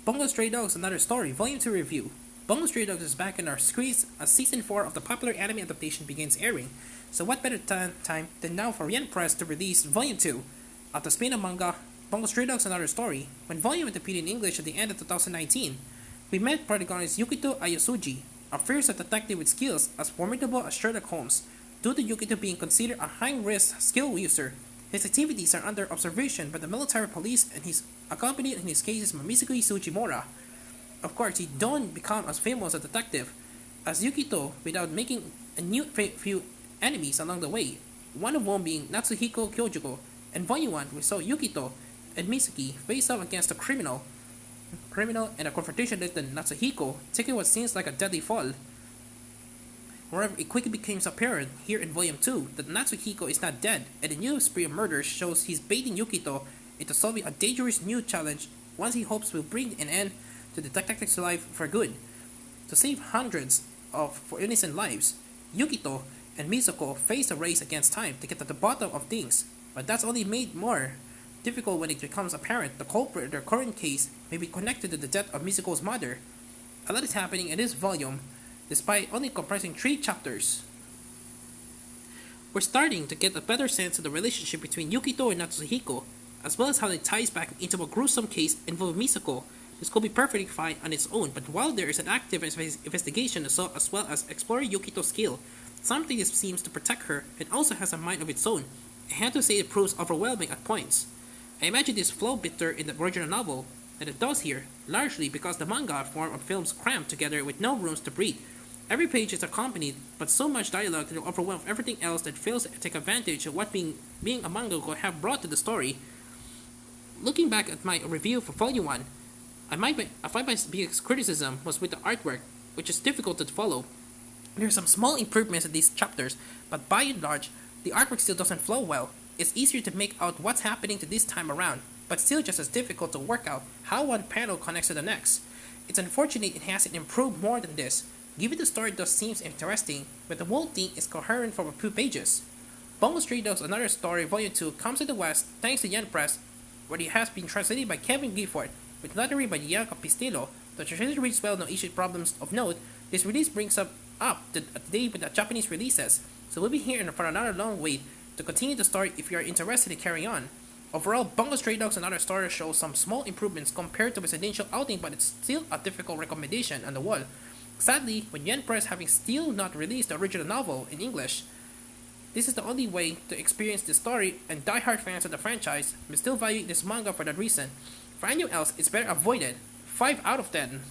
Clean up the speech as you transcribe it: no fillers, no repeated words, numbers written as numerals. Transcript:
Bungo Stray Dogs Another Story, Volume 2 Review. Bungo Stray Dogs is back in our screens as Season 4 of the popular anime adaptation begins airing, so what better time than now for Yen Press to release Volume 2 of the spin-off manga Bungo Stray Dogs Another Story. When Volume 1 appeared in English at the end of 2019, we met protagonist Yukito Ayasuji, a fearsome detective with skills as formidable as Sherlock Holmes. Due to Yukito being considered a high-risk skill user, his activities are under observation by the military police and he's accompanied in his cases by Mitsuki Sugimura. Of course, he don't become as famous a detective as Yukito without making a new few enemies along the way, one of whom being Natsuhiko Kyojuko. In Volume 1, we saw Yukito and Mitsuki face off against a criminal and a confrontation led to Natsuhiko taking what seems like a deadly fall. However, it quickly becomes apparent here in Volume 2 that Natsuhiko is not dead, and the new spree of murders shows he's baiting Yukito into solving a dangerous new challenge once he hopes will bring an end to the detective's life for good. To save hundreds of innocent lives, Yukito and Mitsuko face a race against time to get to the bottom of things, but that's only made more difficult when it becomes apparent the culprit in their current case may be connected to the death of Mitsuko's mother. A lot is happening in this volume, despite only comprising 3 chapters. We're starting to get a better sense of the relationship between Yukito and Natsuhiko, as well as how it ties back into a gruesome case involving Mitsuko. This could be perfectly fine on its own, but while there is an active investigation as well as exploring Yukito's skill, something that seems to protect her and also has a mind of its own. I have to say it proves overwhelming at points. I imagine this flow better in the original novel than it does here, largely because the manga form of films crammed together with no rooms to breathe. Every page is accompanied, but so much dialogue to overwhelm everything else that fails to take advantage of what being a manga could have brought to the story. Looking back at my review for Volume 1, I find my biggest criticism was with the artwork, which is difficult to follow. There are some small improvements in these chapters, but by and large, the artwork still doesn't flow well. It's easier to make out what's happening to this time around, but still just as difficult to work out how one panel connects to the next. It's unfortunate it hasn't improved more than this, given the story does seems interesting, but the whole thing is coherent for a few pages. Bungo Stray Dogs Another Story Volume 2 comes to the West thanks to Yen Press, where it has been translated by Kevin Gifford, with lettery by Gianca Pistillo. The translation reads well, no issue problems of note. This release brings up the day with the Japanese releases, so we'll be here for another long wait to continue the story if you are interested in carrying on. Overall, Bungo Stray Dogs Another Story shows some small improvements compared to its initial outing, but it's still a difficult recommendation on the wall. Sadly, with Yen Press having still not released the original novel in English, this is the only way to experience the story, and die-hard fans of the franchise may still value this manga for that reason. For anyone else, it's better avoided. 5 out of 10.